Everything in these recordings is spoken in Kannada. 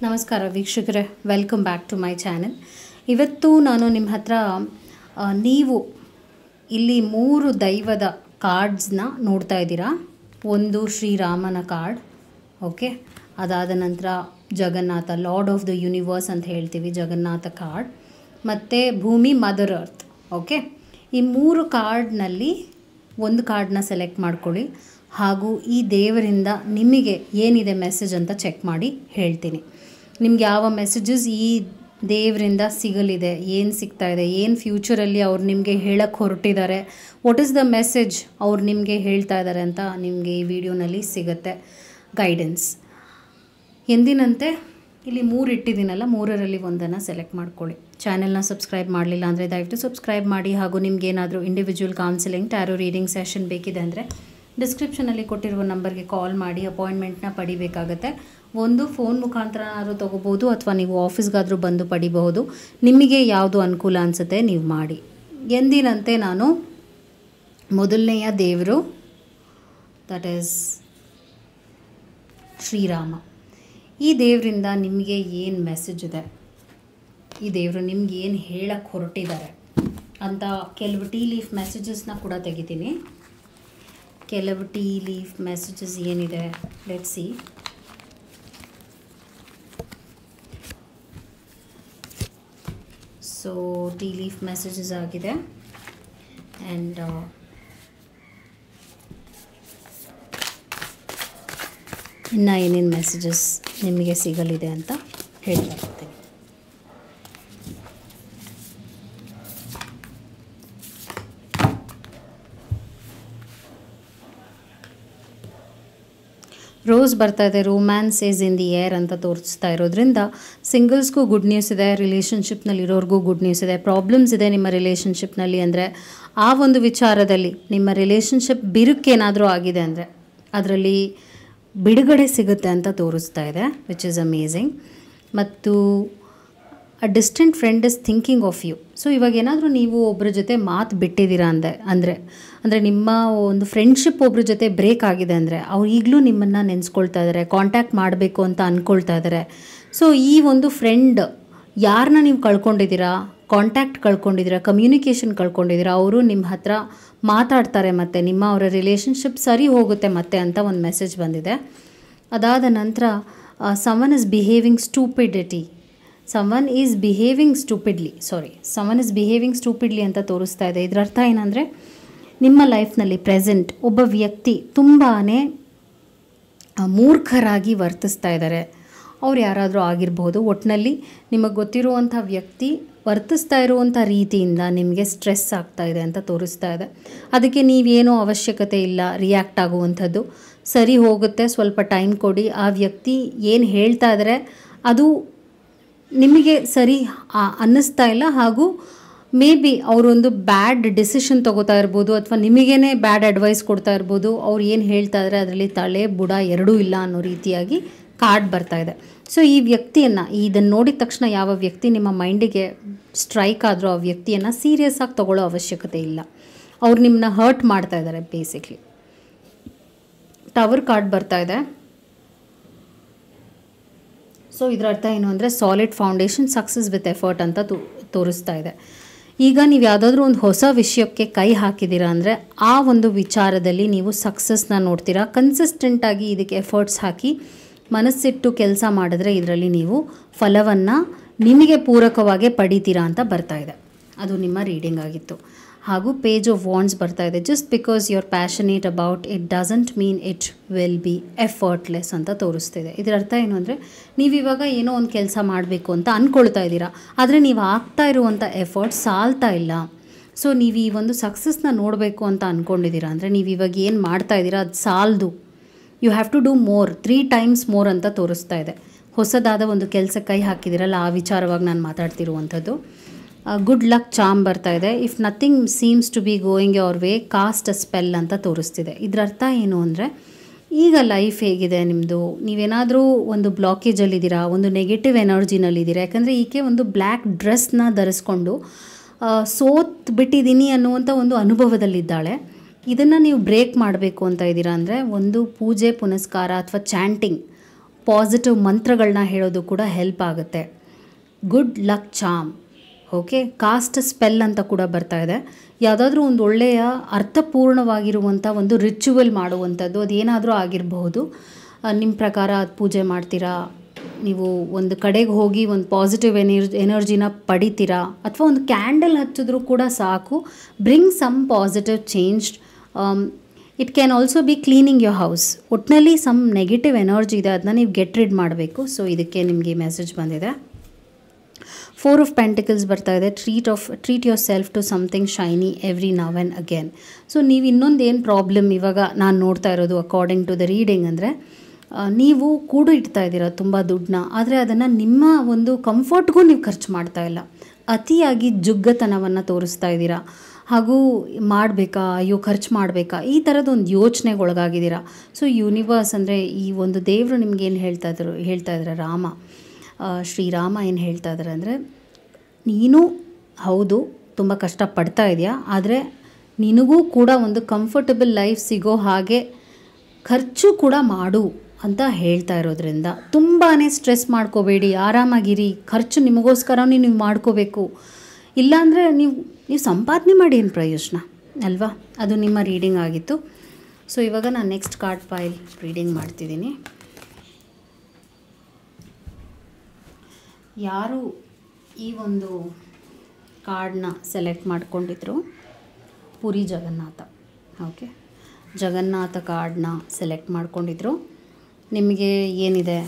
ನಮಸ್ಕಾರ ವೀಕ್ಷಕರೇ, welcome back to my channel. ಇವತ್ತು ನಾನು ನಿಮ್ಮ ಹತ್ರ ನೀವು ಇಲ್ಲಿ 3 ದೈವದ ಕಾರ್ಡ್ಸ್ನ ನೋಡ್ತಾ ಇದ್ದೀರಾ. ಒಂದು ಶ್ರೀರಾಮನ ಕಾರ್ಡ್, ಓಕೆ. ಅದಾದ ನಂತರ Jagannath, lord of the universe ಅಂತ ಹೇಳ್ತೀವಿ, ಜಗನ್ನಾಥ ಕಾರ್ಡ್. ಮತ್ತು ಭೂಮಿ, ಮದರ್ ಅರ್ತ್, ಓಕೆ. ಈ 3 ಕಾರ್ಡ್ನಲ್ಲಿ ಒಂದು ಕಾರ್ಡ್ನ ಸೆಲೆಕ್ಟ್ ಮಾಡ್ಕೊಳ್ಳಿ. ಹಾಗೂ ಈ ದೇವರಿಂದ ನಿಮಗೆ ಏನಿದೆ ಮೆಸೇಜ್ ಅಂತ ಚೆಕ್ ಮಾಡಿ ಹೇಳ್ತೀನಿ. ನಿಮ್ಗೆ ಯಾವ ಮೆಸೇಜಸ್ ಈ ದೇವರಿಂದ ಸಿಗಲಿದೆ, ಏನು ಸಿಗ್ತಾ ಇದೆ, ಏನು ಫ್ಯೂಚರಲ್ಲಿ ಅವ್ರು ನಿಮಗೆ ಹೇಳಕ್ಕೆ ಹೊರಟಿದ್ದಾರೆ, ವಾಟ್ ಈಸ್ ದ ಮೆಸೇಜ್ ಅವ್ರು ನಿಮಗೆ ಹೇಳ್ತಾ ಇದ್ದಾರೆ ಅಂತ ನಿಮಗೆ ಈ ವಿಡಿಯೋನಲ್ಲಿ ಸಿಗುತ್ತೆ ಗೈಡೆನ್ಸ್. ಎಂದಿನಂತೆ ಇಲ್ಲಿ 3 ಇಟ್ಟಿದ್ದೀನಲ್ಲ, 3ರಲ್ಲಿ ಒಂದನ್ನು ಸೆಲೆಕ್ಟ್ ಮಾಡ್ಕೊಳ್ಳಿ. ಚಾನೆಲ್ನ ಸಬ್ಸ್ಕ್ರೈಬ್ ಮಾಡಲಿಲ್ಲ ಅಂದರೆ ದಯವಿಟ್ಟು ಸಬ್ಸ್ಕ್ರೈಬ್ ಮಾಡಿ. ಹಾಗೂ ನಿಮಗೇನಾದರೂ individual counselling, tarot reading session ಬೇಕಿದೆ ಅಂದರೆ ಡಿಸ್ಕ್ರಿಪ್ಷನಲ್ಲಿ ಕೊಟ್ಟಿರುವ ನಂಬರ್ಗೆ ಕಾಲ್ ಮಾಡಿ ಅಪಾಯಿಂಟ್ಮೆಂಟ್ನ ಪಡಿಬೇಕಾಗತ್ತೆ. ಒಂದು ಫೋನ್ ಮುಖಾಂತರನಾದರೂ ತೊಗೋಬೋದು, ಅಥವಾ ನೀವು ಆಫೀಸ್ಗಾದರೂ ಬಂದು ಪಡಿಬಹುದು. ನಿಮಗೆ ಯಾವುದು ಅನುಕೂಲ ಅನಿಸುತ್ತೆ ನೀವು ಮಾಡಿ. ಎಂದಿನಂತೆ ನಾನು ಮೊದಲನೆಯ ದೇವರು, ದಟ್ ಈಸ್ ಶ್ರೀರಾಮ. ಈ ದೇವರಿಂದ ನಿಮಗೆ ಏನು ಮೆಸೇಜ್ ಇದೆ, ಈ ದೇವರು ನಿಮ್ಗೆ ಏನು ಹೇಳಕ್ಕೆ ಹೊರಟಿದ್ದಾರೆ ಅಂತ ಕೆಲವು ಟೀ ಲೀಫ್ ಮೆಸೇಜಸ್ನ ಕೂಡ ತೆಗಿತೀನಿ. ಕೆಲವು ಟೀ ಲೀಫ್ ಮೆಸೇಜಸ್ ಏನಿದೆ let's see. So tea leaf messages ಆಗಿದೆ. ಆ್ಯಂಡ್ ಇನ್ನು ಏನೇನು ಮೆಸೇಜಸ್ ನಿಮಗೆ ಸಿಗಲಿದೆ ಅಂತ ಹೇಳ್ತಾ ಇರ್ತೀನಿ. ರೋಸ್ ಬರ್ತಾ ಇದೆ, romance is in the air ಅಂತ ತೋರಿಸ್ತಾ ಇರೋದ್ರಿಂದ ಸಿಂಗಲ್ಸ್ಗೂ ಗುಡ್ ನ್ಯೂಸ್ ಇದೆ, ರಿಲೇಷನ್ಶಿಪ್ನಲ್ಲಿರೋರ್ಗೂ ಗುಡ್ ನ್ಯೂಸ್ ಇದೆ. ಪ್ರಾಬ್ಲಮ್ಸ್ ಇದೆ ನಿಮ್ಮ ರಿಲೇಷನ್ಶಿಪ್ನಲ್ಲಿ ಅಂದರೆ ಆ ಒಂದು ವಿಚಾರದಲ್ಲಿ ನಿಮ್ಮ ರಿಲೇಷನ್ಶಿಪ್ ಬಿರುಕೇನಾದರೂ ಆಗಿದೆ ಅಂದರೆ ಅದರಲ್ಲಿ ಬಿಡುಗಡೆ ಸಿಗುತ್ತೆ ಅಂತ ತೋರಿಸ್ತಾ ಇದೆ, ವಿಚ್ ಈಸ್ ಅಮೇಝಿಂಗ್. ಮತ್ತು a distant friend is thinking of you. So ಇವಾಗ ಏನಾದರೂ ನೀವು ಒಬ್ಬರ ಜೊತೆ ಮಾತು ಬಿಟ್ಟಿದ್ದೀರಾ ಅಂದರೆ ನಿಮ್ಮ ಒಂದು ಫ್ರೆಂಡ್ಶಿಪ್ ಒಬ್ಬರ ಜೊತೆ ಬ್ರೇಕ್ ಆಗಿದೆ ಅಂದರೆ ಅವ್ರು ಈಗಲೂ ನಿಮ್ಮನ್ನು ನೆನೆಸ್ಕೊಳ್ತಾ ಇದ್ದಾರೆ, ಕಾಂಟ್ಯಾಕ್ಟ್ ಮಾಡಬೇಕು ಅಂತ ಅಂದ್ಕೊಳ್ತಾ ಇದ್ದಾರೆ. ಸೊ ಈ ಒಂದು ಫ್ರೆಂಡ್ ಯಾರನ್ನ ನೀವು ಕಳ್ಕೊಂಡಿದ್ದೀರಾ, ಕಾಂಟ್ಯಾಕ್ಟ್ ಕಳ್ಕೊಂಡಿದ್ದೀರಾ, ಕಮ್ಯುನಿಕೇಷನ್ ಕಳ್ಕೊಂಡಿದ್ದೀರಾ, ಅವರು ನಿಮ್ಮ ಹತ್ರ ಮಾತಾಡ್ತಾರೆ ಮತ್ತು ನಿಮ್ಮ ಅವರ ರಿಲೇಷನ್ಶಿಪ್ ಸರಿ ಹೋಗುತ್ತೆ ಮತ್ತೆ ಅಂತ ಒಂದು ಮೆಸೇಜ್ ಬಂದಿದೆ. ಅದಾದ ನಂತರ ಸಮನ್ ಇಸ್ ಬಿಹೇವಿಂಗ್ ಸ್ಟೂಪಿಡ್ಲಿ ಅಂತ ತೋರಿಸ್ತಾ ಇದೆ. ಇದರ ಅರ್ಥ ಏನಂದರೆ ನಿಮ್ಮ ಲೈಫ್ನಲ್ಲಿ ಪ್ರೆಸೆಂಟ್ ಒಬ್ಬ ವ್ಯಕ್ತಿ ತುಂಬಾ ಮೂರ್ಖರಾಗಿ ವರ್ತಿಸ್ತಾ ಇದ್ದಾರೆ. ಅವ್ರು ಯಾರಾದರೂ ಆಗಿರ್ಬೋದು. ಒಟ್ಟಿನಲ್ಲಿ ನಿಮಗೆ ಗೊತ್ತಿರುವಂಥ ವ್ಯಕ್ತಿ ವರ್ತಿಸ್ತಾ ಇರುವಂಥ ರೀತಿಯಿಂದ ನಿಮಗೆ ಸ್ಟ್ರೆಸ್ ಆಗ್ತಾ ಇದೆ ಅಂತ ತೋರಿಸ್ತಾ ಇದೆ. ಅದಕ್ಕೆ ನೀವೇನೋ ಅವಶ್ಯಕತೆ ಇಲ್ಲ ರಿಯಾಕ್ಟ್ ಆಗುವಂಥದ್ದು, ಸರಿ ಹೋಗುತ್ತೆ, ಸ್ವಲ್ಪ ಟೈಮ್ ಕೊಡಿ. ಆ ವ್ಯಕ್ತಿ ಏನು ಹೇಳ್ತಾ ಇದ್ದಾರೆ ಅದು ನಿಮಗೆ ಸರಿ ಅನ್ನಿಸ್ತಾ ಇಲ್ಲ, ಹಾಗೂ ಮೇ ಬಿ ಅವರೊಂದು ಬ್ಯಾಡ್ ಡಿಸಿಷನ್ ತೊಗೋತಾ ಇರ್ಬೋದು, ಅಥವಾ ನಿಮಗೇ ಬ್ಯಾಡ್ ಅಡ್ವೈಸ್ ಕೊಡ್ತಾ ಇರ್ಬೋದು. ಅವ್ರು ಏನು ಹೇಳ್ತಾ ಇದ್ದಾರೆ ಅದರಲ್ಲಿ ತಲೆ ಬುಡ ಎರಡೂ ಇಲ್ಲ ಅನ್ನೋ ರೀತಿಯಾಗಿ ಕಾರ್ಡ್ ಬರ್ತಾ ಇದೆ. ಸೊ ಈ ವ್ಯಕ್ತಿಯನ್ನು ಇದನ್ನು ನೋಡಿದ ತಕ್ಷಣ ಯಾವ ವ್ಯಕ್ತಿ ನಿಮ್ಮ ಮೈಂಡಿಗೆ ಸ್ಟ್ರೈಕ್ ಆದರೂ ಆ ವ್ಯಕ್ತಿಯನ್ನು ಸೀರಿಯಸ್ ಆಗಿ ತೊಗೊಳ್ಳೋ ಅವಶ್ಯಕತೆ ಇಲ್ಲ. ಅವ್ರು ನಿಮ್ಮನ್ನ ಹರ್ಟ್ ಮಾಡ್ತಾ ಇದ್ದಾರೆ ಬೇಸಿಕ್ಲಿ. ಟವರ್ ಕಾರ್ಡ್ ಬರ್ತಾ ಇದೆ. ಸೊ ಇದರ ಅರ್ಥ ಏನು ಅಂದರೆ solid foundation, success with effort ಅಂತ ತೋರಿಸ್ತಾ ಇದೆ. ಈಗ ನೀವು ಯಾವುದಾದ್ರೂ ಒಂದು ಹೊಸ ವಿಷಯಕ್ಕೆ ಕೈ ಹಾಕಿದ್ದೀರಾ ಅಂದರೆ ಆ ಒಂದು ವಿಚಾರದಲ್ಲಿ ನೀವು ಸಕ್ಸಸ್ನ ನೋಡ್ತೀರಾ. ಕನ್ಸಿಸ್ಟೆಂಟಾಗಿ ಇದಕ್ಕೆ ಎಫರ್ಟ್ಸ್ ಹಾಕಿ ಮನಸ್ಸಿಟ್ಟು ಕೆಲಸ ಮಾಡಿದ್ರೆ ಇದರಲ್ಲಿ ನೀವು ಫಲವನ್ನು ನಿಮಗೆ ಪೂರಕವಾಗಿ ಪಡಿತೀರಾ ಅಂತ ಬರ್ತಾ ಇದೆ. ಅದು ನಿಮ್ಮ ರೀಡಿಂಗ್ ಆಗಿತ್ತು. ಹಾಗೂ ಪೇಜ್ ಆಫ್ ವಾಂಡ್ಸ್ ಬರ್ತಾ ಇದೆ. Just because you are passionate about it doesn't mean it will be effortless ಅಂತ ತೋರಿಸ್ತಿದೆ. ಇದರ ಅರ್ಥ ಏನು ಅಂದರೆ ನೀವಿವಾಗ ಏನೋ ಒಂದು ಕೆಲಸ ಮಾಡಬೇಕು ಅಂತ ಅಂದ್ಕೊಳ್ತಾ ಇದ್ದೀರಾ, ಆದರೆ ನೀವು ಆಗ್ತಾ ಇರುವಂಥ ಎಫರ್ಟ್ ಸಾಲ್ತಾ ಇಲ್ಲ. ಸೊ ನೀವು ಈ ಒಂದು ಸಕ್ಸಸ್ನ ನೋಡಬೇಕು ಅಂತ ಅಂದ್ಕೊಂಡಿದ್ದೀರಾ ಅಂದರೆ ನೀವು ಇವಾಗ ಏನು ಮಾಡ್ತಾ ಇದ್ದೀರಾ ಅದು ಸಾಲದು. You have to do more, 3 times more ಅಂತ ತೋರಿಸ್ತಾ ಇದೆ. ಹೊಸದಾದ ಒಂದು ಕೆಲಸಕ್ಕೆ ಕೈ ಹಾಕಿದ್ದೀರಲ್ಲ ಆ ವಿಚಾರವಾಗಿ ನಾನು ಮಾತಾಡ್ತಿರುವಂಥದ್ದು. ಗುಡ್ ಲಕ್ ಚಾಮ್ ಬರ್ತಾ ಇದೆ. If nothing seems to be going your way, cast a spell ಅಂತ ತೋರಿಸ್ತಿದೆ. ಇದರ ಅರ್ಥ ಏನು ಅಂದರೆ ಈಗ ಲೈಫ್ ಹೇಗಿದೆ ನಿಮ್ಮದು, ನೀವೇನಾದರೂ ಒಂದು ಬ್ಲಾಕೇಜಲ್ಲಿದ್ದೀರಾ, ಒಂದು ನೆಗೆಟಿವ್ ಎನರ್ಜಿನಲ್ಲಿದ್ದೀರಾ. ಯಾಕಂದರೆ ಈಕೆ ಒಂದು ಬ್ಲ್ಯಾಕ್ ಡ್ರೆಸ್ನ ಧರಿಸ್ಕೊಂಡು ಸೋತ್ ಬಿಟ್ಟಿದ್ದೀನಿ ಅನ್ನುವಂಥ ಒಂದು ಅನುಭವದಲ್ಲಿದ್ದಾಳೆ. ಇದನ್ನು ನೀವು ಬ್ರೇಕ್ ಮಾಡಬೇಕು ಅಂತ ಇದ್ದೀರಾ ಅಂದರೆ ಒಂದು ಪೂಜೆ ಪುನಸ್ಕಾರ ಅಥವಾ ಚಾಂಟಿಂಗ್ ಪಾಸಿಟಿವ್ ಮಂತ್ರಗಳನ್ನ ಹೇಳೋದು ಕೂಡ ಹೆಲ್ಪ್ ಆಗುತ್ತೆ. ಗುಡ್ ಲಕ್ ಚಾಮ್, ಓಕೆ. ಕಾಸ್ಟ್ ಸ್ಪೆಲ್ ಅಂತ ಕೂಡ ಬರ್ತಾ ಇದೆ. ಯಾವುದಾದ್ರೂ ಒಂದು ಒಳ್ಳೆಯ ಅರ್ಥಪೂರ್ಣವಾಗಿರುವಂಥ ಒಂದು ರಿಚುವಲ್ ಮಾಡುವಂಥದ್ದು, ಅದೇನಾದರೂ ಆಗಿರಬಹುದು. ನಿಮ್ಮ ಪ್ರಕಾರ ಅದು ಪೂಜೆ ಮಾಡ್ತೀರಾ, ನೀವು ಒಂದು ಕಡೆಗೆ ಹೋಗಿ ಒಂದು ಪಾಸಿಟಿವ್ ಎನರ್ಜಿನ ಪಡಿತೀರಾ, ಅಥವಾ ಒಂದು ಕ್ಯಾಂಡಲ್ ಹಚ್ಚಿದ್ರೂ ಕೂಡ ಸಾಕು. Bring some positive change. It can also be cleaning your house. ಒಟ್ಟಿನಲ್ಲಿ ಸಮ್ ನೆಗೆಟಿವ್ ಎನರ್ಜಿ ಇದೆ, ಅದನ್ನ ನೀವು ಗೆಟ್ ರಿಡ್ ಮಾಡಬೇಕು. ಸೊ ಇದಕ್ಕೆ ನಿಮಗೆ ಮೆಸೇಜ್ ಬಂದಿದೆ. 4 ಆಫ್ ಪೆಂಟಿಕಲ್ಸ್ ಬರ್ತಾ ಇದೆ. Treat yourself to something shiny every now and again. So ನೀವು ಇನ್ನೊಂದು ಏನು ಪ್ರಾಬ್ಲಮ್ ಇವಾಗ ನಾನು ನೋಡ್ತಾ ಇರೋದು ಅಕಾರ್ಡಿಂಗ್ ಟು ದ ರೀಡಿಂಗ್ ಅಂದರೆ, ನೀವು ಕೂಡು ಇಡ್ತಾ ಇದ್ದೀರಾ ತುಂಬ ದುಡ್ಡನ್ನ, ಆದರೆ ಅದನ್ನು ನಿಮ್ಮ ಒಂದು ಕಂಫರ್ಟ್ಗೂ ನೀವು ಖರ್ಚು ಮಾಡ್ತಾ ಇಲ್ಲ. ಅತಿಯಾಗಿ ಜುಗ್ಗತನವನ್ನು ತೋರಿಸ್ತಾ ಇದ್ದೀರಾ, ಹಾಗೂ ಮಾಡಬೇಕಾ, ಅಯ್ಯೋ ಖರ್ಚು ಮಾಡಬೇಕಾ, ಈ ಥರದೊಂದು ಯೋಚನೆಗೆ ಒಳಗಾಗಿದ್ದೀರಾ. ಸೊ ಯೂನಿವರ್ಸ್ ಅಂದರೆ ಈ ಒಂದು ದೇವರು ನಿಮಗೇನು ಹೇಳ್ತಾ ಇದ್ದಾರೆ, ಶ್ರೀರಾಮ ಏನು ಹೇಳ್ತಾ ಇದ್ದಾರೆ ಅಂದರೆ, ನೀನು ಹೌದು ತುಂಬ ಕಷ್ಟಪಡ್ತಾ ಇದೆಯಾ, ಆದರೆ ನಿನಗೂ ಕೂಡ ಒಂದು ಕಂಫರ್ಟಬಲ್ ಲೈಫ್ ಸಿಗೋ ಹಾಗೆ ಖರ್ಚು ಕೂಡ ಮಾಡು ಅಂತ ಹೇಳ್ತಾ ಇರೋದ್ರಿಂದ ತುಂಬಾ ಸ್ಟ್ರೆಸ್ ಮಾಡ್ಕೋಬೇಡಿ, ಆರಾಮಾಗಿರಿ. ಖರ್ಚು ನಿಮಗೋಸ್ಕರ ನೀವು ಮಾಡ್ಕೋಬೇಕು. ಇಲ್ಲಾಂದರೆ ನೀವು ಸಂಪಾದನೆ ಮಾಡಿ ಏನು ಪ್ರಯೋಜನ ಅಲ್ವಾ? ಅದು ನಿಮ್ಮ ರೀಡಿಂಗ್ ಆಗಿತ್ತು. ಸೊ ಇವಾಗ ನಾನು ನೆಕ್ಸ್ಟ್ ಕಾರ್ಡ್ ಫೈಲ್ ರೀಡಿಂಗ್ ಮಾಡ್ತಿದ್ದೀನಿ. ಯಾರು ಈ ಒಂದು ಕಾರ್ಡ್ನ ಸೆಲೆಕ್ಟ್ ಮಾಡ್ಕೊಂಡಿದ್ರು, ಪುರಿ ಜಗನ್ನಾಥ, ಓಕೆ, ಜಗನ್ನಾಥ ಕಾರ್ಡ್ನ ಸೆಲೆಕ್ಟ್ ಮಾಡ್ಕೊಂಡಿದ್ರು. ನಿಮಗೆ ಏನಿದೆ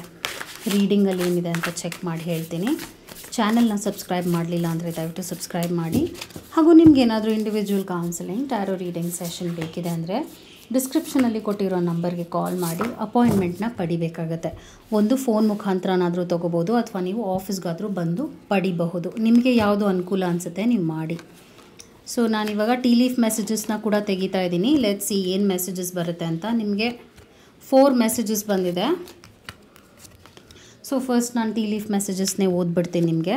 ರೀಡಿಂಗಲ್ಲಿ ಏನಿದೆ ಅಂತ ಚೆಕ್ ಮಾಡಿ ಹೇಳ್ತೀನಿ. ಚಾನಲ್ನ ಸಬ್ಸ್ಕ್ರೈಬ್ ಮಾಡಲಿಲ್ಲ ಅಂದರೆ ದಯವಿಟ್ಟು ಸಬ್ಸ್ಕ್ರೈಬ್ ಮಾಡಿ. ಹಾಗೂ ನಿಮ್ಗೇನಾದರೂ individual counselling, tarot reading session ಬೇಕಿದೆ ಅಂದರೆ ಡಿಸ್ಕ್ರಿಪ್ಷನಲ್ಲಿ ಕೊಟ್ಟಿರೋ ನಂಬರ್ಗೆ ಕಾಲ್ ಮಾಡಿ ಅಪಾಯಿಂಟ್ಮೆಂಟ್ನ ಪಡಿಬೇಕಾಗತ್ತೆ. ಒಂದು ಫೋನ್ ಮುಖಾಂತರನಾದರೂ ತೊಗೋಬೋದು, ಅಥವಾ ನೀವು ಆಫೀಸ್ಗಾದರೂ ಬಂದು ಪಡಿಬಹುದು. ನಿಮಗೆ ಯಾವುದು ಅನುಕೂಲ ಅನಿಸುತ್ತೆ ನೀವು ಮಾಡಿ. ಸೊ ನಾನಿವಾಗ ಟೀ ಲೀಫ್ ಮೆಸೇಜಸ್ನ ಕೂಡ ತೆಗಿತಾ ಇದ್ದೀನಿ. ಲೆಟ್ಸ್ ಸಿ ಏನು ಮೆಸೇಜಸ್ ಬರುತ್ತೆ ಅಂತ. ನಿಮಗೆ 4 ಮೆಸೇಜಸ್ ಬಂದಿದೆ. ಸೊ ಫಸ್ಟ್ ನಾನು ಟೀ ಲೀಫ್ ಮೆಸೇಜಸ್ನೇ ಓದ್ಬಿಡ್ತೀನಿ ನಿಮಗೆ.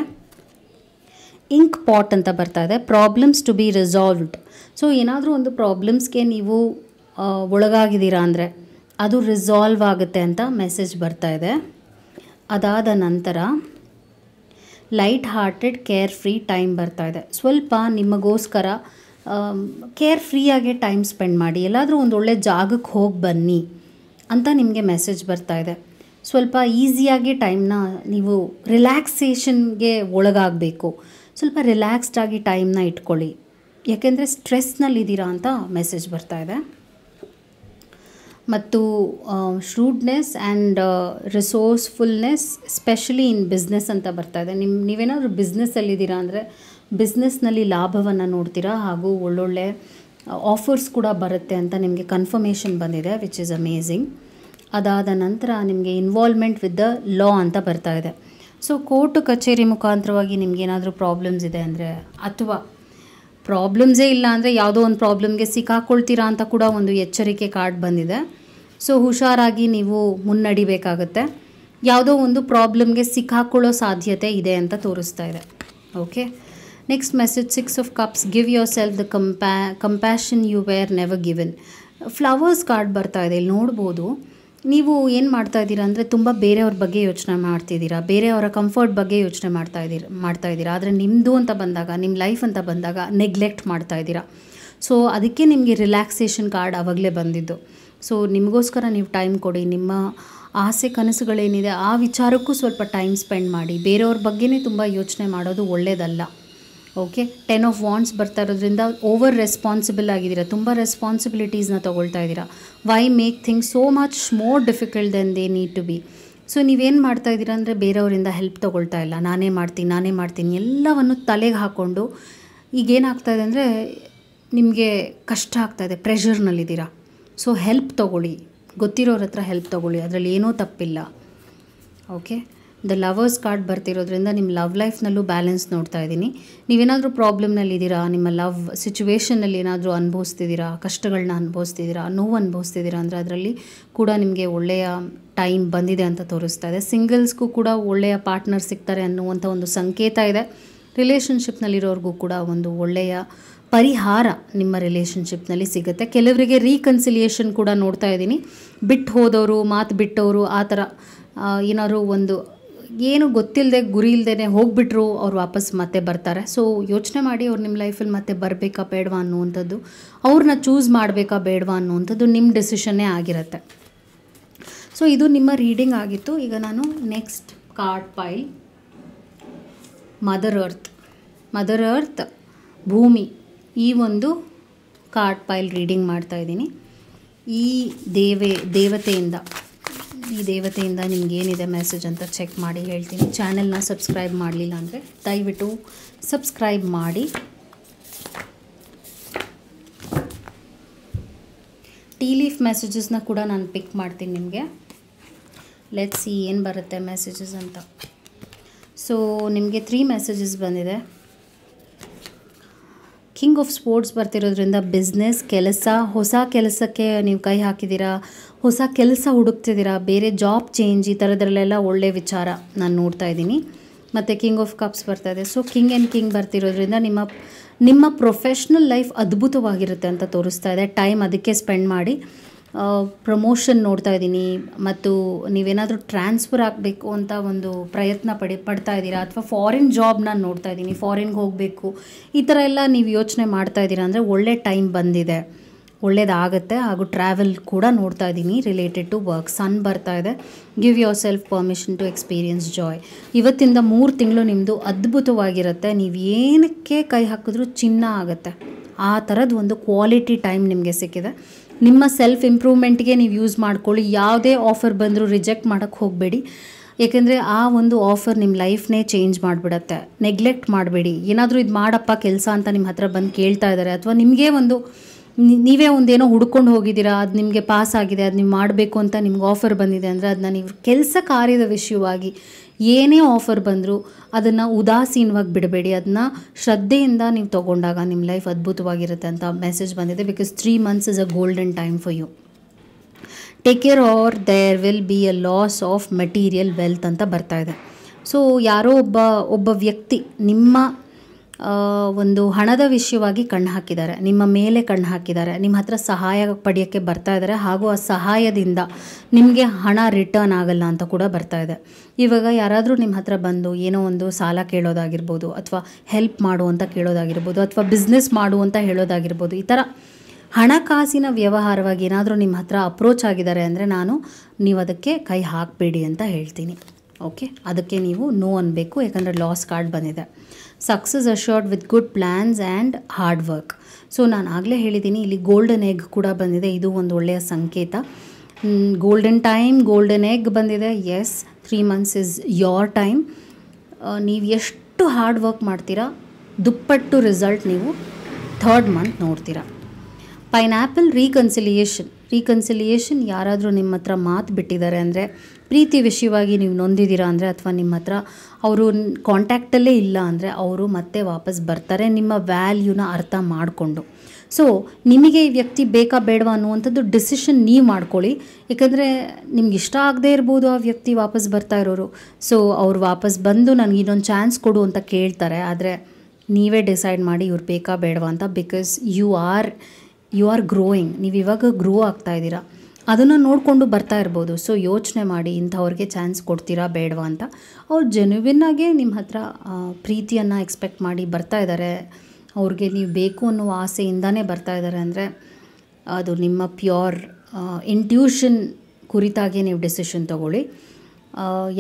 ಇಂಕ್ ಪಾಟ್ ಅಂತ ಬರ್ತಾ ಇದೆ. Problems to be resolved. So ಏನಾದರೂ ಒಂದು ಪ್ರಾಬ್ಲಮ್ಸ್ಗೆ ನೀವು ಒಳಗಾಗಿದ್ದೀರಾ ಅಂದರೆ ಅದು ರಿಸಾಲ್ವ್ ಆಗುತ್ತೆ ಅಂತ ಮೆಸೇಜ್ ಬರ್ತಾ ಇದೆ. ಅದಾದ ನಂತರ light hearted care free time ಬರ್ತಾ ಇದೆ. ಸ್ವಲ್ಪ ನಿಮಗೋಸ್ಕರ ಕೇರ್ ಫ್ರೀಯಾಗೆ ಟೈಮ್ ಸ್ಪೆಂಡ್ ಮಾಡಿ, ಎಲ್ಲಾದರೂ ಒಂದು ಒಳ್ಳೆ ಜಾಗಕ್ಕೆ ಹೋಗಿ ಬನ್ನಿ ಅಂತ ನಿಮಗೆ ಮೆಸೇಜ್ ಬರ್ತಾ ಇದೆ. ಸ್ವಲ್ಪ ಈಸಿಯಾಗಿ ಟೈಮ್ನ ನೀವು ರಿಲ್ಯಾಕ್ಸೇಷನ್ಗೆ ಒಳಗಾಗಬೇಕು. ಸ್ವಲ್ಪ ರಿಲ್ಯಾಕ್ಸ್ಡಾಗಿ ಟೈಮ್ನ ಇಟ್ಕೊಳ್ಳಿ, ಯಾಕೆಂದರೆ ಸ್ಟ್ರೆಸ್ನಲ್ಲಿದ್ದೀರಾ ಅಂತ ಮೆಸೇಜ್ ಬರ್ತಾ ಇದೆ. ಮತ್ತು ಶ್ರೂಡ್ನೆಸ್ ಆ್ಯಂಡ್ ರಿಸೋರ್ಸ್ಫುಲ್ನೆಸ್ ಸ್ಪೆಷಲಿ ಇನ್ ಬಿಸ್ನೆಸ್ ಅಂತ ಬರ್ತಾ ಇದೆ. ನೀವೇನಾದರೂ ಬಿಸ್ನೆಸ್ಸಲ್ಲಿದ್ದೀರಾ ಅಂದರೆ ಬಿಸ್ನೆಸ್ನಲ್ಲಿ ಲಾಭವನ್ನು ನೋಡ್ತೀರಾ, ಹಾಗೂ ಒಳ್ಳೊಳ್ಳೆ ಆಫರ್ಸ್ ಕೂಡ ಬರುತ್ತೆ ಅಂತ ನಿಮಗೆ ಕನ್ಫರ್ಮೇಷನ್ ಬಂದಿದೆ, ವಿಚ್ ಈಸ್ ಅಮೇಝಿಂಗ್. ಅದಾದ ನಂತರ ನಿಮಗೆ ಇನ್ವಾಲ್ವ್ಮೆಂಟ್ ವಿತ್ ದ ಲಾ ಅಂತ ಬರ್ತಾ ಇದೆ. ಸೊ ಕೋರ್ಟು ಕಚೇರಿ ಮುಖಾಂತರವಾಗಿ ನಿಮಗೇನಾದರೂ ಪ್ರಾಬ್ಲಮ್ಸ್ ಇದೆ ಅಂದರೆ, ಅಥವಾ ಪ್ರಾಬ್ಲಮ್ಸೇ ಇಲ್ಲ ಅಂದರೆ ಯಾವುದೋ ಒಂದು ಪ್ರಾಬ್ಲಮ್ಗೆ ಸಿಕ್ಕಾಕೊಳ್ತೀರಾ ಅಂತ ಕೂಡ ಒಂದು ಎಚ್ಚರಿಕೆ ಕಾರ್ಡ್ ಬಂದಿದೆ. ಸೊ ಹುಷಾರಾಗಿ ನೀವು ಮುನ್ನಡಿಬೇಕಾಗುತ್ತೆ. ಯಾವುದೋ ಒಂದು ಪ್ರಾಬ್ಲಮ್ಗೆ ಸಿಕ್ಕಾಕೊಳ್ಳೋ ಸಾಧ್ಯತೆ ಇದೆ ಅಂತ ತೋರಿಸ್ತಾ ಇದೆ. Okay, next message 6 of cups. Give yourself the compassion you were never given. Flowers card ಬರ್ತಾ ಇದೆ. ಇಲ್ಲಿ ನೋಡ್ಬೋದು, ನೀವು ಏನು ಮಾಡ್ತಾ ಇದ್ದೀರಾ ಅಂದರೆ ತುಂಬ ಬೇರೆಯವ್ರ ಬಗ್ಗೆ ಯೋಚನೆ ಮಾಡ್ತಿದ್ದೀರಾ, ಬೇರೆಯವರ ಕಂಫರ್ಟ್ ಬಗ್ಗೆ ಯೋಚನೆ ಮಾಡ್ತಾ ಇದ್ದೀರಾ. ಆದರೆ ನಿಮ್ಮದು ಅಂತ ಬಂದಾಗ, ನಿಮ್ಮ ಲೈಫ್ ಅಂತ ಬಂದಾಗ ನೆಗ್ಲೆಕ್ಟ್ ಮಾಡ್ತಾ ಇದ್ದೀರಾ. ಸೊ ಅದಕ್ಕೆ ನಿಮಗೆ ರಿಲ್ಯಾಕ್ಸೇಷನ್ ಕಾರ್ಡ್ ಆವಾಗಲೇ ಬಂದಿದ್ದು. ಸೊ ನಿಮಗೋಸ್ಕರ ನೀವು ಟೈಮ್ ಕೊಡಿ. ನಿಮ್ಮ ಆಸೆ ಕನಸುಗಳೇನಿದೆ ಆ ವಿಚಾರಕ್ಕೂ ಸ್ವಲ್ಪ ಟೈಮ್ ಸ್ಪೆಂಡ್ ಮಾಡಿ. ಬೇರೆಯವ್ರ ಬಗ್ಗೆನೇ ತುಂಬ ಯೋಚನೆ ಮಾಡೋದು ಒಳ್ಳೆಯದಲ್ಲ. ಓಕೆ, 10 ಆಫ್ ವಾಂಡ್ಸ್ ಬರ್ತಾ ಇರೋದ್ರಿಂದ ಓವರ್ ರೆಸ್ಪಾನ್ಸಿಬಲ್ ಆಗಿದ್ದೀರಾ, ತುಂಬ ರೆಸ್ಪಾನ್ಸಿಬಿಲಿಟೀಸ್ನ ತೊಗೊಳ್ತಾ ಇದ್ದೀರಾ. Why make things so much more difficult than they need to be. So ನೀವೇನು ಮಾಡ್ತಾ ಇದ್ದೀರಾ ಅಂದರೆ ಬೇರೆಯವರಿಂದ ಹೆಲ್ಪ್ ತೊಗೊಳ್ತಾ ಇಲ್ಲ. ನಾನೇ ಮಾಡ್ತೀನಿ ಎಲ್ಲವನ್ನು ತಲೆಗೆ ಹಾಕ್ಕೊಂಡು ಈಗೇನಾಗ್ತಾಯಿದೆ ಅಂದರೆ ನಿಮಗೆ ಕಷ್ಟ ಆಗ್ತಾಯಿದೆ, ಪ್ರೆಷರ್ನಲ್ಲಿದ್ದೀರಾ. ಸೊ ಹೆಲ್ಪ್ ತೊಗೊಳ್ಳಿ, ಗೊತ್ತಿರೋರ ಹತ್ರ ಹೆಲ್ಪ್ ತೊಗೊಳ್ಳಿ, ಅದರಲ್ಲಿ ಏನೂ ತಪ್ಪಿಲ್ಲ. ಓಕೆ, ದ ಲವರ್ಸ್ ಕಾರ್ಡ್ ಬರ್ತಿರೋದ್ರಿಂದ ನಿಮ್ಮ ಲವ್ ಲೈಫ್ನಲ್ಲೂ ಬ್ಯಾಲೆನ್ಸ್ ನೋಡ್ತಾ ಇದ್ದೀನಿ. ನೀವೇನಾದರೂ ಪ್ರಾಬ್ಲಮ್ನಲ್ಲಿದ್ದೀರಾ, ನಿಮ್ಮ ಲವ್ ಸಿಚುವೇಷನ್ನಲ್ಲಿ ಏನಾದರೂ ಅನುಭವಿಸ್ತಿದ್ದೀರಾ, ಕಷ್ಟಗಳನ್ನ ಅನುಭವಿಸ್ತಿದ್ದೀರಾ, ನೋವು ಅನುಭವಿಸ್ತಿದ್ದೀರಾ ಅಂದರೆ ಅದರಲ್ಲಿ ಕೂಡ ನಿಮಗೆ ಒಳ್ಳೆಯ ಟೈಮ್ ಬಂದಿದೆ ಅಂತ ತೋರಿಸ್ತಾ ಇದೆ. ಸಿಂಗಲ್ಸ್ಗೂ ಕೂಡ ಒಳ್ಳೆಯ ಪಾರ್ಟ್ನರ್ ಸಿಗ್ತಾರೆ ಅನ್ನುವಂಥ ಒಂದು ಸಂಕೇತ ಇದೆ. ರಿಲೇಷನ್ಶಿಪ್ನಲ್ಲಿರೋರಿಗೂ ಕೂಡ ಒಂದು ಒಳ್ಳೆಯ ಪರಿಹಾರ ನಿಮ್ಮ ರಿಲೇಷನ್ಶಿಪ್ನಲ್ಲಿ ಸಿಗುತ್ತೆ. ಕೆಲವರಿಗೆ ರೀಕನ್ಸಿಲಿಯೇಷನ್ ಕೂಡ ನೋಡ್ತಾ ಇದ್ದೀನಿ. ಬಿಟ್ಟು ಹೋದವರು, ಮಾತು ಬಿಟ್ಟವರು, ಆ ಥರ ಏನಾದ್ರು ಒಂದು ಏನು ಗೊತ್ತಿಲ್ಲದೆ ಗುರಿ ಇಲ್ಲದೇ ಹೋಗಿಬಿಟ್ರು ಅವ್ರು ವಾಪಸ್ ಮತ್ತೆ ಬರ್ತಾರೆ. ಸೊ ಯೋಚನೆ ಮಾಡಿ ಅವ್ರು ನಿಮ್ಮ ಲೈಫಲ್ಲಿ ಮತ್ತೆ ಬರಬೇಕಾ ಬೇಡವಾ ಅನ್ನುವಂಥದ್ದು, ಅವ್ರನ್ನ ಚೂಸ್ ಮಾಡಬೇಕಾ ಬೇಡವಾ ಅನ್ನುವಂಥದ್ದು ನಿಮ್ಮ ಡೆಸಿಷನ್ನೇ ಆಗಿರುತ್ತೆ. ಸೊ ಇದು ನಿಮ್ಮ ರೀಡಿಂಗ್ ಆಗಿತ್ತು. ಈಗ ನಾನು ನೆಕ್ಸ್ಟ್ ಕಾರ್ಡ್ ಪೈಲ್ ಮದರ್ ಅರ್ತ್ ಭೂಮಿ, ಈ ಒಂದು ಕಾರ್ಡ್ ಪೈಲ್ ರೀಡಿಂಗ್ ಮಾಡ್ತಾಯಿದ್ದೀನಿ. ಈ ದೇವತೆಯಿಂದ ನಿಮಗೇನಿದೆ ಮೆಸೇಜ್ ಅಂತ ಚೆಕ್ ಮಾಡಿ ಹೇಳ್ತೀನಿ. ಚಾನೆಲ್ನ ಸಬ್ಸ್ಕ್ರೈಬ್ ಮಾಡಲಿಲ್ಲ ಅಂದರೆ ದಯವಿಟ್ಟು ಸಬ್ಸ್ಕ್ರೈಬ್ ಮಾಡಿ. ಟೀ ಲೀಫ್ ಮೆಸೇಜಸ್ನ ಕೂಡ ನಾನು ಪಿಕ್ ಮಾಡ್ತೀನಿ ನಿಮಗೆ. ಲೆಟ್ಸ್ ಸಿ ಏನು ಬರುತ್ತೆ ಮೆಸೇಜಸ್ ಅಂತ. ಸೊ ನಿಮಗೆ 3 ಮೆಸೇಜಸ್ ಬಂದಿದೆ. ಕಿಂಗ್ ಆಫ್ ಸ್ಪೋರ್ಟ್ಸ್ ಬರ್ತಿರೋದ್ರಿಂದ ಬಿಸ್ನೆಸ್, ಕೆಲಸ, ಹೊಸ ಕೆಲಸಕ್ಕೆ ನೀವು ಕೈ ಹಾಕಿದ್ದೀರಾ, ಹೊಸ ಕೆಲಸ ಹುಡುಕ್ತಿದ್ದೀರಾ, ಬೇರೆ ಜಾಬ್ ಚೇಂಜ್, ಈ ಥರದ್ರಲ್ಲೆಲ್ಲ ಒಳ್ಳೆ ವಿಚಾರ ನಾನು ನೋಡ್ತಾ ಇದ್ದೀನಿ. ಮತ್ತು ಕಿಂಗ್ ಆಫ್ ಕಪ್ಸ್ ಬರ್ತಾಯಿದೆ. ಸೊ ಕಿಂಗ್ ಆ್ಯಂಡ್ ಕಿಂಗ್ ಬರ್ತಿರೋದ್ರಿಂದ ನಿಮ್ಮ ಪ್ರೊಫೆಷ್ನಲ್ ಲೈಫ್ ಅದ್ಭುತವಾಗಿರುತ್ತೆ ಅಂತ ತೋರಿಸ್ತಾ ಇದೆ. ಟೈಮ್ ಅದಕ್ಕೆ ಸ್ಪೆಂಡ್ ಮಾಡಿ. ಪ್ರಮೋಷನ್ ನೋಡ್ತಾ ಇದ್ದೀನಿ, ಮತ್ತು ನೀವೇನಾದರೂ ಟ್ರಾನ್ಸ್ಫರ್ ಆಗಬೇಕು ಅಂತ ಒಂದು ಪ್ರಯತ್ನ ಪಡ್ತಾ ಇದ್ದೀರಾ, ಅಥವಾ ಫಾರಿನ್ ಜಾಬ್ ನಾನು ನೋಡ್ತಾ ಇದ್ದೀನಿ, ಫಾರಿನ್ಗೆ ಹೋಗಬೇಕು, ಈ ಥರ ಎಲ್ಲ ನೀವು ಯೋಚನೆ ಮಾಡ್ತಾ ಇದ್ದೀರಾ ಅಂದರೆ ಒಳ್ಳೆ ಟೈಮ್ ಬಂದಿದೆ, ಒಳ್ಳೇದಾಗುತ್ತೆ. ಹಾಗೂ ಟ್ರಾವೆಲ್ ಕೂಡ ನೋಡ್ತಾ ಇದ್ದೀನಿ ರಿಲೇಟೆಡ್ ಟು ವರ್ಕ್. ಸನ್ ಬರ್ತಾ ಇದೆ. Give yourself permission to experience joy. ಇವತ್ತಿಂದ 3 ತಿಂಗಳು ನಿಮ್ಮದು ಅದ್ಭುತವಾಗಿರುತ್ತೆ. ನೀವು ಏನಕ್ಕೆ ಕೈ ಹಾಕಿದ್ರೂ ಚಿನ್ನ ಆಗುತ್ತೆ, ಆ ಥರದ್ದು ಒಂದು ಕ್ವಾಲಿಟಿ ಟೈಮ್ ನಿಮಗೆ ಸಿಕ್ಕಿದೆ. ನಿಮ್ಮ ಸೆಲ್ಫ್ ಇಂಪ್ರೂವ್ಮೆಂಟ್ಗೆ ನೀವು ಯೂಸ್ ಮಾಡ್ಕೊಳ್ಳಿ. ಯಾವುದೇ ಆಫರ್ ಬಂದರೂ ರಿಜೆಕ್ಟ್ ಮಾಡೋಕ್ಕೆ ಹೋಗಬೇಡಿ, ಏಕೆಂದರೆ ಆ ಒಂದು ಆಫರ್ ನಿಮ್ಮ ಲೈಫ್ನೇ ಚೇಂಜ್ ಮಾಡಿಬಿಡತ್ತೆ. ನೆಗ್ಲೆಕ್ಟ್ ಮಾಡಬೇಡಿ. ಏನಾದರೂ ಇದು ಮಾಡಪ್ಪ ಕೆಲಸ ಅಂತ ನಿಮ್ಮ ಹತ್ರ ಬಂದು ಕೇಳ್ತಾ ಇದ್ದಾರೆ, ಅಥವಾ ನೀವೇ ಒಂದೇನೋ ಹುಡ್ಕೊಂಡು ಹೋಗಿದ್ದೀರಾ, ಅದು ನಿಮಗೆ ಪಾಸ್ ಆಗಿದೆ, ಅದು ನೀವು ಮಾಡಬೇಕು ಅಂತ ನಿಮ್ಗೆ ಆಫರ್ ಬಂದಿದೆ ಅಂದರೆ ಅದನ್ನ ನೀವು ಕೆಲಸ ಕಾರ್ಯದ ವಿಷಯವಾಗಿ ಏನೇ ಆಫರ್ ಬಂದರೂ ಅದನ್ನು ಉದಾಸೀನವಾಗಿ ಬಿಡಬೇಡಿ. ಅದನ್ನ ಶ್ರದ್ಧೆಯಿಂದ ನೀವು ತೊಗೊಂಡಾಗ ನಿಮ್ಮ ಲೈಫ್ ಅದ್ಭುತವಾಗಿರುತ್ತೆ ಅಂತ ಮೆಸೇಜ್ ಬಂದಿದೆ. Because 3 months is a golden time for you. Take care or there will be a loss of material wealth ಅಂತ ಬರ್ತಾ ಇದೆ. ಸೊ ಯಾರೋ ಒಬ್ಬ ವ್ಯಕ್ತಿ ನಿಮ್ಮ ಒಂದು ಹಣದ ವಿಷಯವಾಗಿ ಕಣ್ಣು ಹಾಕಿದ್ದಾರೆ, ನಿಮ್ಮ ಮೇಲೆ ಕಣ್ಣು ಹಾಕಿದ್ದಾರೆ, ನಿಮ್ಮ ಹತ್ರ ಸಹಾಯ ಪಡೆಯೋಕ್ಕೆ ಬರ್ತಾ ಇದ್ದಾರೆ, ಹಾಗೂ ಆ ಸಹಾಯದಿಂದ ನಿಮಗೆ ಹಣ ರಿಟರ್ನ್ ಆಗಲ್ಲ ಅಂತ ಕೂಡ ಬರ್ತಾ ಇದೆ. ಇವಾಗ ಯಾರಾದರೂ ನಿಮ್ಮ ಹತ್ರ ಬಂದು ಏನೋ ಒಂದು ಸಾಲ ಕೇಳೋದಾಗಿರ್ಬೋದು, ಅಥವಾ ಹೆಲ್ಪ್ ಮಾಡು ಅಂತ ಕೇಳೋದಾಗಿರ್ಬೋದು, ಅಥವಾ ಬಿಸ್ನೆಸ್ ಮಾಡು ಅಂತ ಹೇಳೋದಾಗಿರ್ಬೋದು, ಈ ಥರ ಹಣಕಾಸಿನ ವ್ಯವಹಾರವಾಗಿ ಏನಾದರೂ ನಿಮ್ಮ ಹತ್ರ ಅಪ್ರೋಚ್ ಆಗಿದ್ದಾರೆ ಅಂದರೆ ನೀವು ಅದಕ್ಕೆ ಕೈ ಹಾಕಬೇಡಿ ಅಂತ ಹೇಳ್ತೀನಿ. ಓಕೆ, ಅದಕ್ಕೆ ನೀವು ನೋ ಅನ್ನಬೇಕು, ಯಾಕಂದರೆ ಲಾಸ್ ಕಾರ್ಡ್ ಬಂದಿದೆ. Success assured with good plans and hard work. So ನಾನು ಆಗಲೇ ಹೇಳಿದ್ದೀನಿ, ಇಲ್ಲಿ ಗೋಲ್ಡನ್ ಎಗ್ ಕೂಡ ಬಂದಿದೆ. ಇದು ಒಂದು ಒಳ್ಳೆಯ ಸಂಕೇತ. ಗೋಲ್ಡನ್ ಟೈಮ್, ಗೋಲ್ಡನ್ ಎಗ್ ಬಂದಿದೆ. Yes, 3 months is your time. ನೀವು ಎಷ್ಟು ಹಾರ್ಡ್ ವರ್ಕ್ ಮಾಡ್ತೀರಾ, ದುಪ್ಪಟ್ಟು ರಿಸಲ್ಟ್ ನೀವು 3rd month ನೋಡ್ತೀರಾ. Pineapple, reconciliation. ಯಾರಾದರೂ ನಿಮ್ಮ ಹತ್ರ ಮಾತು ಬಿಟ್ಟಿದ್ದಾರೆ ಅಂದರೆ, ಪ್ರೀತಿ ವಿಷಯವಾಗಿ ನೀವು ನೊಂದಿದ್ದೀರಾ ಅಂದರೆ, ಅಥವಾ ನಿಮ್ಮ ಹತ್ರ ಅವರು ಕಾಂಟ್ಯಾಕ್ಟಲ್ಲೇ ಇಲ್ಲ ಅಂದರೆ, ಅವರು ಮತ್ತೆ ವಾಪಸ್ ಬರ್ತಾರೆ ನಿಮ್ಮ ವ್ಯಾಲ್ಯೂನ ಅರ್ಥ ಮಾಡಿಕೊಂಡು. ಸೊ ನಿಮಗೆ ಈ ವ್ಯಕ್ತಿ ಬೇಕಾ ಬೇಡವಾ ಅನ್ನುವಂಥದ್ದು ಡಿಸಿಷನ್ ನೀವು ಮಾಡ್ಕೊಳ್ಳಿ. ಯಾಕಂದರೆ ನಿಮ್ಗೆ ಇಷ್ಟ ಆಗದೇ ಇರ್ಬೋದು ಆ ವ್ಯಕ್ತಿ ವಾಪಸ್ ಬರ್ತಾ ಇರೋರು. ಸೊ ಅವ್ರು ವಾಪಸ್ ಬಂದು ನನಗೆ ಇನ್ನೊಂದು ಚಾನ್ಸ್ ಕೊಡು ಅಂತ ಕೇಳ್ತಾರೆ. ಆದರೆ ನೀವೇ ಡಿಸೈಡ್ ಮಾಡಿ ಇವ್ರು ಬೇಕಾ ಬೇಡವಾ ಅಂತ. Because you are growing. ನೀವು ಇವಾಗ ಗ್ರೋ ಆಗ್ತಾ ಇದ್ದೀರಾ, ಅದನ್ನು ನೋಡಿಕೊಂಡು ಬರ್ತಾ ಇರ್ಬೋದು. ಸೊ ಯೋಚನೆ ಮಾಡಿ, ಇಂಥವ್ರಿಗೆ ಚಾನ್ಸ್ ಕೊಡ್ತೀರಾ ಬೇಡವಾ ಅಂತ. ಅವ್ರು ಜೆನ್ಯುವಿನ್ನಾಗೆ ನಿಮ್ಮ ಹತ್ರ ಪ್ರೀತಿಯನ್ನು ಎಕ್ಸ್ಪೆಕ್ಟ್ ಮಾಡಿ ಬರ್ತಾ ಇದ್ದಾರೆ, ಅವ್ರಿಗೆ ನೀವು ಬೇಕು ಅನ್ನೋ ಆಸೆಯಿಂದನೇ ಬರ್ತಾ ಇದ್ದಾರೆ ಅಂದರೆ, ಅದು ನಿಮ್ಮ ಪ್ಯೂರ್ ಇಂಟ್ಯೂಷನ್ ಕುರಿತಾಗಿ ನೀವು ಡಿಸಿಷನ್ ತೊಗೊಳ್ಳಿ.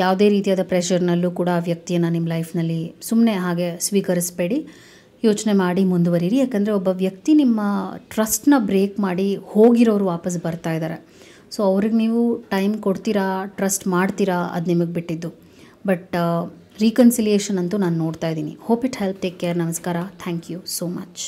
ಯಾವುದೇ ರೀತಿಯಾದ ಪ್ರೆಷರ್ನಲ್ಲೂ ಕೂಡ ಆ ವ್ಯಕ್ತಿಯನ್ನು ನಿಮ್ಮ ಲೈಫ್ನಲ್ಲಿ ಸುಮ್ಮನೆ ಹಾಗೆ ಸ್ವೀಕರಿಸಬೇಡಿ. ಯೋಚನೆ ಮಾಡಿ ಮುಂದುವರಿರಿ. ಯಾಕಂದರೆ ಒಬ್ಬ ವ್ಯಕ್ತಿ ನಿಮ್ಮ ಟ್ರಸ್ಟ್ನ ಬ್ರೇಕ್ ಮಾಡಿ ಹೋಗಿರೋರು ವಾಪಸ್ ಬರ್ತಾ ಇದ್ದಾರೆ. ಸೊ ಅವ್ರಿಗೆ ನೀವು ಟೈಮ್ ಕೊಡ್ತೀರಾ, ಟ್ರಸ್ಟ್ ಮಾಡ್ತೀರಾ, ಅದು ನಿಮಗೆ ಬಿಟ್ಟಿದ್ದು. ಬಟ್ ರೀಕನ್ಸಿಲಿಯೇಷನ್ ಅಂತೂ ನಾನು ನೋಡ್ತಾ ಇದ್ದೀನಿ. Hope it help. Take care. ನಮಸ್ಕಾರ. Thank you so much.